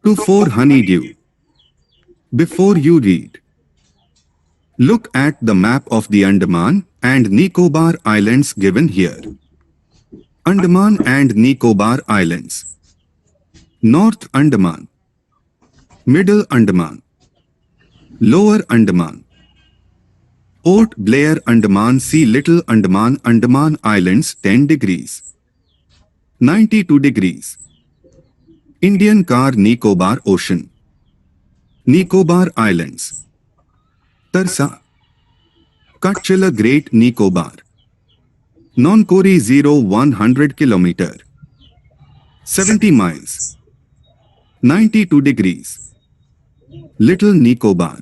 To 4 honeydew. Before you read, look at the map of the Andaman and Nicobar Islands given here. Andaman and Nicobar Islands. North Andaman. Middle Andaman. Lower Andaman. Port Blair Andaman Sea Little Andaman Andaman Islands 10 degrees. 92 degrees. Indian Car Nicobar Ocean. Nicobar Islands. Tarsa. Kutchila Great Nicobar. Nonkori 100 km. 70 miles. 92 degrees. Little Nicobar.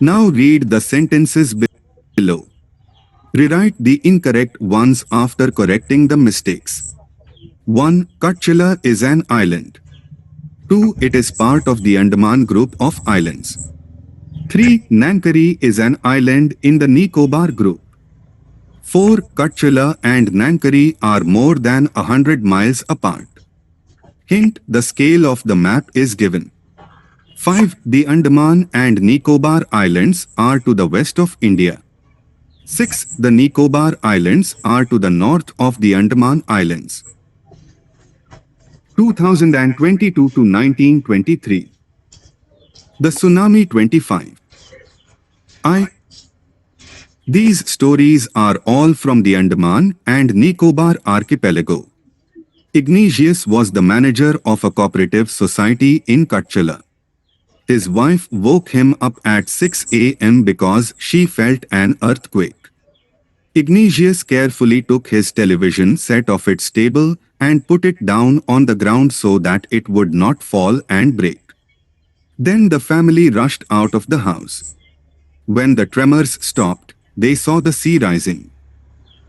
Now read the sentences below. Rewrite the incorrect ones after correcting the mistakes. 1. Kutchila is an island. 2. It is part of the Andaman group of islands. 3. Nankari is an island in the Nicobar group. 4. Kutchila and Nankari are more than 100 miles apart. Hint: the scale of the map is given. 5. The Andaman and Nicobar Islands are to the west of India. 6. The Nicobar Islands are to the north of the Andaman Islands. 2022 to 1923. The Tsunami 25. These stories are all from the Andaman and Nicobar archipelago. Ignatius was the manager of a cooperative society in Kutchila. His wife woke him up at 6 a.m. because she felt an earthquake. Ignatius carefully took his television set off its table and put it down on the ground so that it would not fall and break. Then the family rushed out of the house. When the tremors stopped, they saw the sea rising.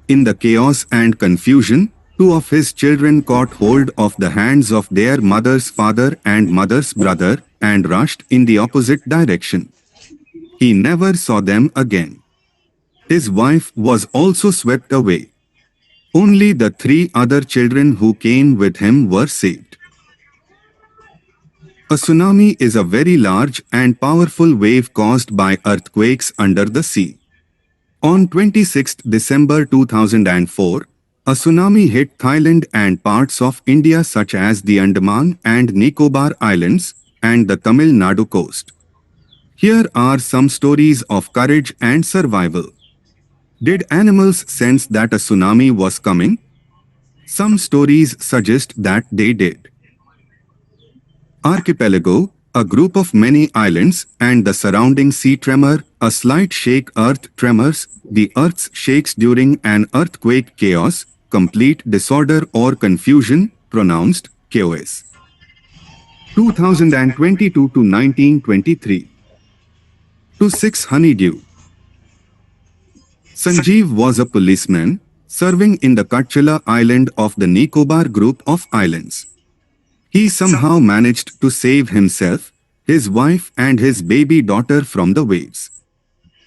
In the chaos and confusion, 2 of his children caught hold of the hands of their mother's father and mother's brother and rushed in the opposite direction. He never saw them again. His wife was also swept away. Only the 3 other children who came with him were saved. A tsunami is a very large and powerful wave caused by earthquakes under the sea. On 26 December 2004, a tsunami hit Thailand and parts of India such as the Andaman and Nicobar Islands and the Tamil Nadu coast. Here are some stories of courage and survival. Did animals sense that a tsunami was coming? Some stories suggest that they did. Archipelago, a group of many islands and the surrounding sea tremor, a slight shake earth tremors, the earth shakes during an earthquake chaos, complete disorder or confusion, pronounced chaos. 2022 to 1923. To 6 honeydew. Sanjeev was a policeman, serving in the Kutchila island of the Nicobar group of islands. He somehow managed to save himself, his wife and his baby daughter from the waves.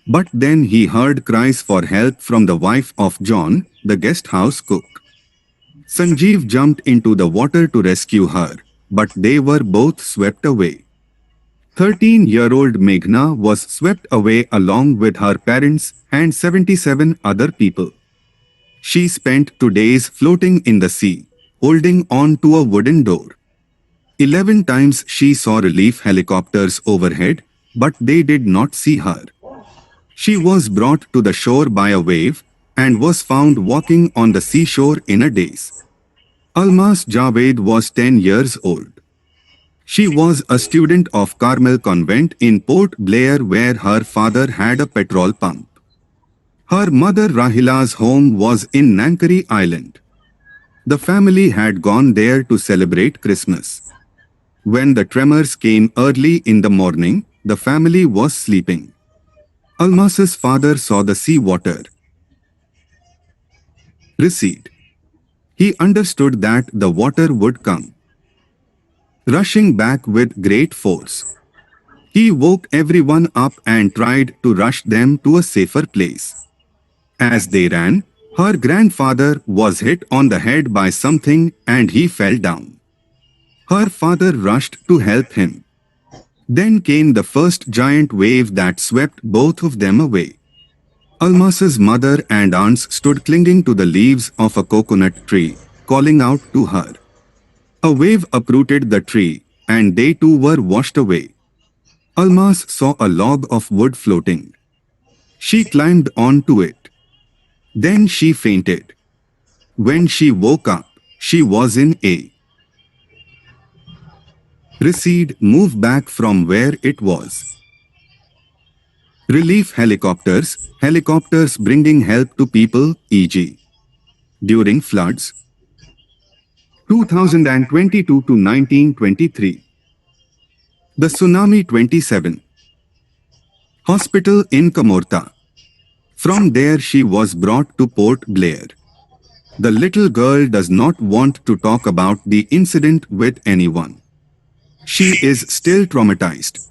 But then he heard cries for help from the wife of John, the guest house cook. Sanjeev jumped into the water to rescue her, but they were both swept away. 13-year-old Meghna was swept away along with her parents and 77 other people. She spent 2 days floating in the sea, holding on to a wooden door. 11 times she saw relief helicopters overhead, but they did not see her. She was brought to the shore by a wave and was found walking on the seashore in a daze. Almas Javed was 10 years old. She was a student of Carmel Convent in Port Blair where her father had a petrol pump. Her mother Rahila's home was in Nankari Island. The family had gone there to celebrate Christmas. When the tremors came early in the morning, the family was sleeping. Almas's father saw the sea water recede. He understood that the water would come rushing back with great force. He woke everyone up and tried to rush them to a safer place. As they ran, her grandfather was hit on the head by something and he fell down. Her father rushed to help him. Then came the first giant wave that swept both of them away. Almas's mother and aunts stood clinging to the leaves of a coconut tree, calling out to her. A wave uprooted the tree, and they too were washed away. Almas saw a log of wood floating. She climbed onto it. Then she fainted. When she woke up, she was in a recede move back from where it was. Relief helicopters bringing help to people, e.g. during floods, 2022 to 1923. The Tsunami 27. Hospital in Camorta. From there she was brought to Port Blair. The little girl does not want to talk about the incident with anyone. She is still traumatized.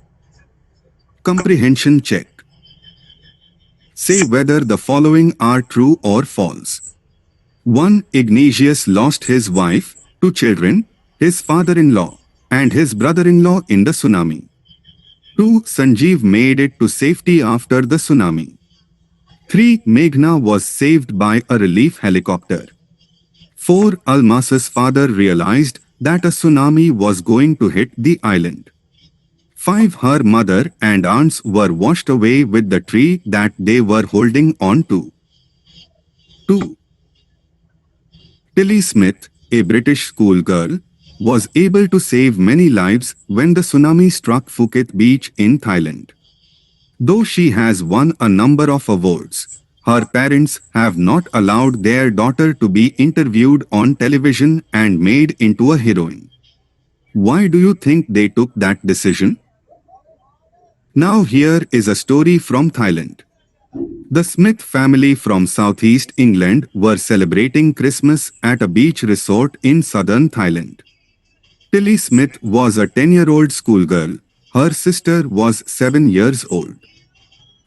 Comprehension check. Say whether the following are true or false. 1. Ignatius lost his wife, 2 children, his father-in-law, and his brother-in-law in the tsunami. 2. Sanjeev made it to safety after the tsunami. 3. Meghna was saved by a relief helicopter. 4. Almas's father realized that a tsunami was going to hit the island. 5. Her mother and aunts were washed away with the tree that they were holding on to. 2. Tilly Smith, a British schoolgirl, was able to save many lives when the tsunami struck Phuket Beach in Thailand. Though she has won a number of awards, her parents have not allowed their daughter to be interviewed on television and made into a heroine. Why do you think they took that decision? Now here is a story from Thailand. The Smith family from southeast England were celebrating Christmas at a beach resort in southern Thailand. Tilly Smith was a 10-year-old schoolgirl. Her sister was 7 years old.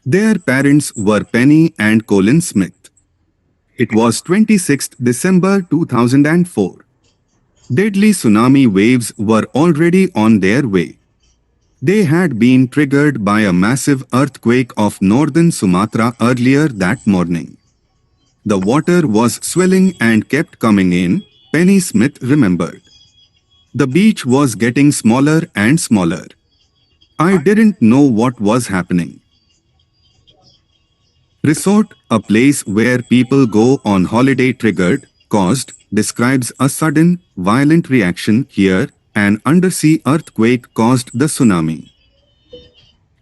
Their parents were Penny and Colin Smith. It was 26th December 2004. Deadly tsunami waves were already on their way. They had been triggered by a massive earthquake of northern Sumatra earlier that morning. The water was swelling and kept coming in, Penny Smith remembered. The beach was getting smaller and smaller. I didn't know what was happening. Resort, a place where people go on holiday describes a sudden, violent reaction here. An undersea earthquake caused the tsunami.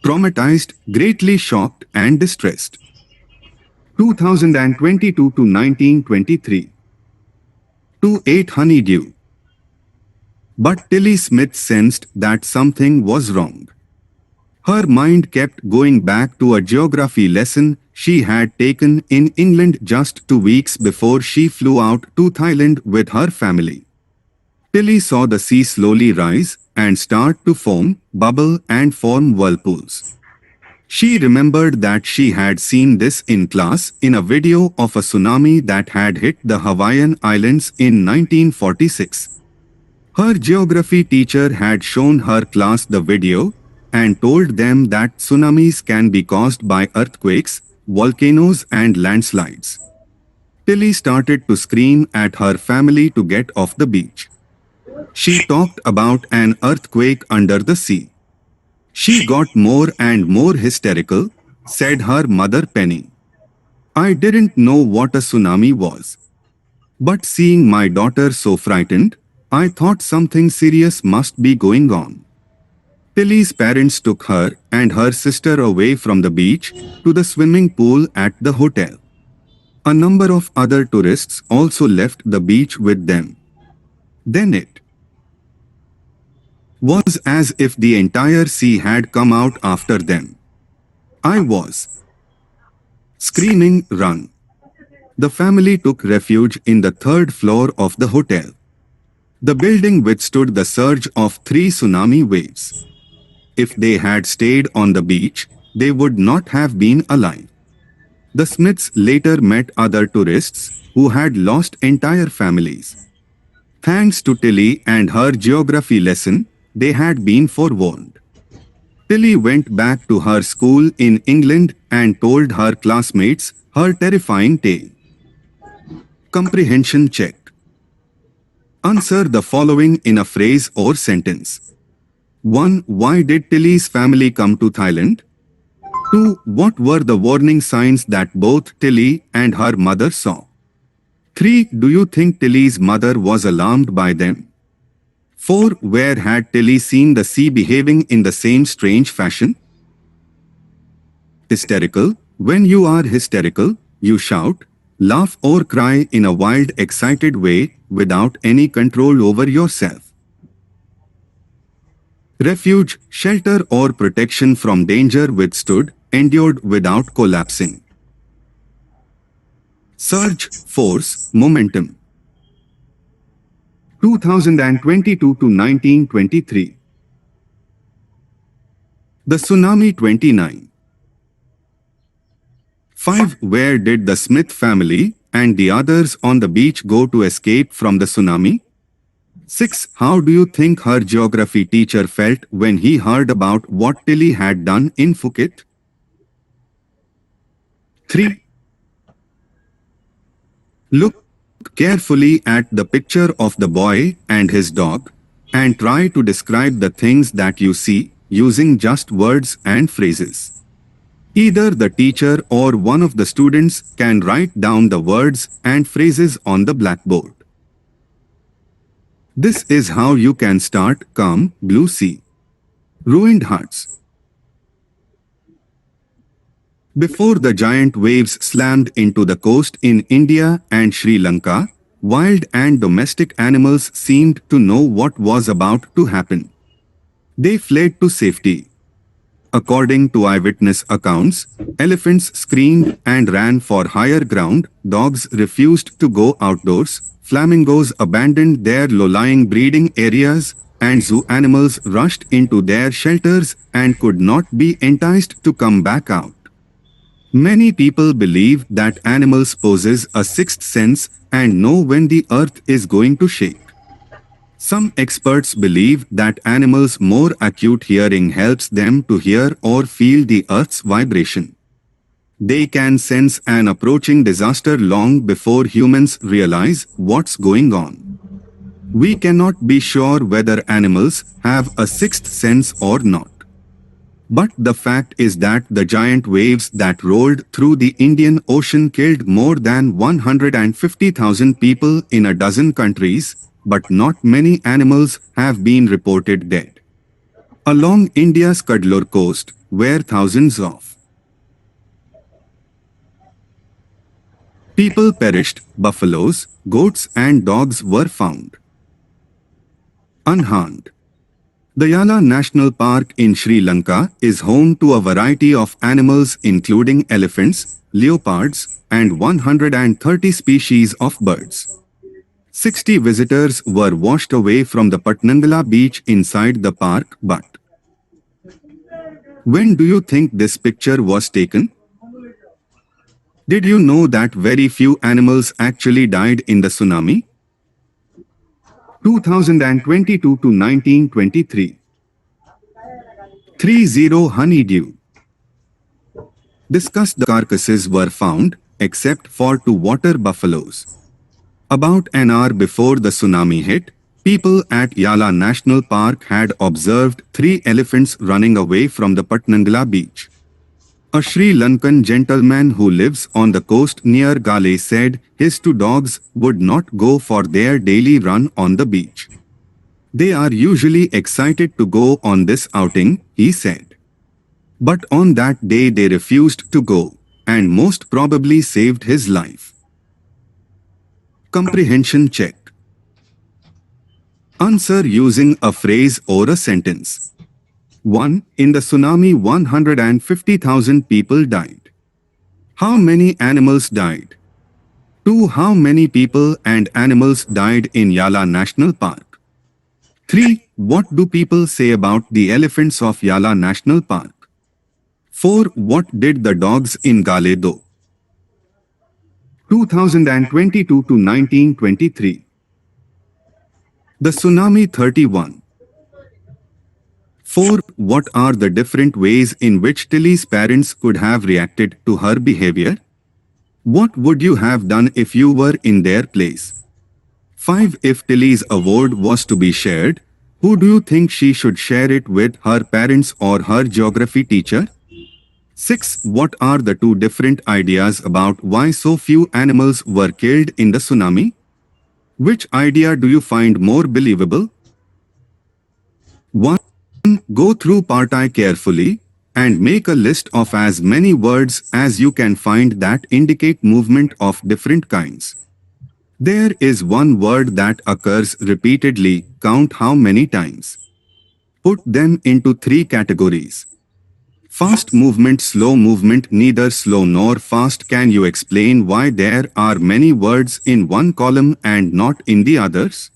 Traumatized, greatly shocked and distressed. 2022 to 1923. 2-8 Honeydew. But Tilly Smith sensed that something was wrong. Her mind kept going back to a geography lesson she had taken in England just 2 weeks before she flew out to Thailand with her family. Tilly saw the sea slowly rise and start to foam, bubble and form whirlpools. She remembered that she had seen this in class in a video of a tsunami that had hit the Hawaiian Islands in 1946. Her geography teacher had shown her class the video and told them that tsunamis can be caused by earthquakes, volcanoes and landslides. Tilly started to scream at her family to get off the beach. She talked about an earthquake under the sea. She got more and more hysterical, said her mother Penny. I didn't know what a tsunami was. But seeing my daughter so frightened, I thought something serious must be going on. Tilly's parents took her and her sister away from the beach to the swimming pool at the hotel. A number of other tourists also left the beach with them. Then it was as if the entire sea had come out after them. I was screaming, run. The family took refuge in the 3rd floor of the hotel. The building withstood the surge of 3 tsunami waves. If they had stayed on the beach, they would not have been alive. The Smiths later met other tourists who had lost entire families. Thanks to Tilly and her geography lesson, they had been forewarned. Tilly went back to her school in England and told her classmates her terrifying tale. Comprehension check. Answer the following in a phrase or sentence. 1. Why did Tilly's family come to Thailand? 2. What were the warning signs that both Tilly and her mother saw? 3. Do you think Tilly's mother was alarmed by them? 4. Where had Tilly seen the sea behaving in the same strange fashion? Hysterical. When you are hysterical, you shout, laugh or cry in a wild, excited way without any control over yourself. Refuge, shelter or protection from danger withstood, endured without collapsing. Surge, force, momentum. 2022 to 1923. The tsunami 29. 5. Where did the Smith family and the others on the beach go to escape from the tsunami? 6. How do you think her geography teacher felt when he heard about what Tilly had done in Phuket? 3. Look carefully at the picture of the boy and his dog and try to describe the things that you see using just words and phrases. Either the teacher or one of the students can write down the words and phrases on the blackboard. This is how you can start Calm Blue Sea. Ruined Hearts. Before the giant waves slammed into the coast in India and Sri Lanka, wild and domestic animals seemed to know what was about to happen. They fled to safety. According to eyewitness accounts, elephants screamed and ran for higher ground, dogs refused to go outdoors, flamingos abandoned their low-lying breeding areas, and zoo animals rushed into their shelters and could not be enticed to come back out. Many people believe that animals possess a sixth sense and know when the earth is going to shake. Some experts believe that animals' more acute hearing helps them to hear or feel the earth's vibration. They can sense an approaching disaster long before humans realize what's going on. We cannot be sure whether animals have a sixth sense or not. But the fact is that the giant waves that rolled through the Indian Ocean killed more than 150,000 people in a dozen countries, but not many animals have been reported dead. Along India's Cuddalore coast, where thousands of people perished, buffaloes, goats and dogs were found unharmed. The Yala National Park in Sri Lanka is home to a variety of animals including elephants, leopards, and 130 species of birds. 60 visitors were washed away from the Patnangala beach inside the park, but when do you think this picture was taken? Did you know that very few animals actually died in the tsunami? 2022 to 1923. 30 honeydew. Discussed carcasses were found, except for 2 water buffaloes. About an hour before the tsunami hit, people at Yala National Park had observed 3 elephants running away from the Patnangala beach. A Sri Lankan gentleman who lives on the coast near Gale said his 2 dogs would not go for their daily run on the beach. They are usually excited to go on this outing, he said. But on that day they refused to go, and most probably saved his life. Comprehension check. Answer using a phrase or a sentence. 1. In the tsunami 150,000 people died. How many animals died? 2. How many people and animals died in Yala National Park? 3. What do people say about the elephants of Yala National Park? 4. What did the dogs in Gale do? 2022 to 1923. The tsunami 31. 4. What are the different ways in which Tilly's parents could have reacted to her behavior? What would you have done if you were in their place? 5. If Tilly's award was to be shared, who do you think she should share it with, her parents or her geography teacher? 6. What are the two different ideas about why so few animals were killed in the tsunami? Which idea do you find more believable? 1. Go through part I carefully and make a list of as many words as you can find that indicate movement of different kinds. There is one word that occurs repeatedly. Count how many times. Put them into three categories. Fast movement, slow movement, neither slow nor fast. Can you explain why there are many words in one column and not in the others?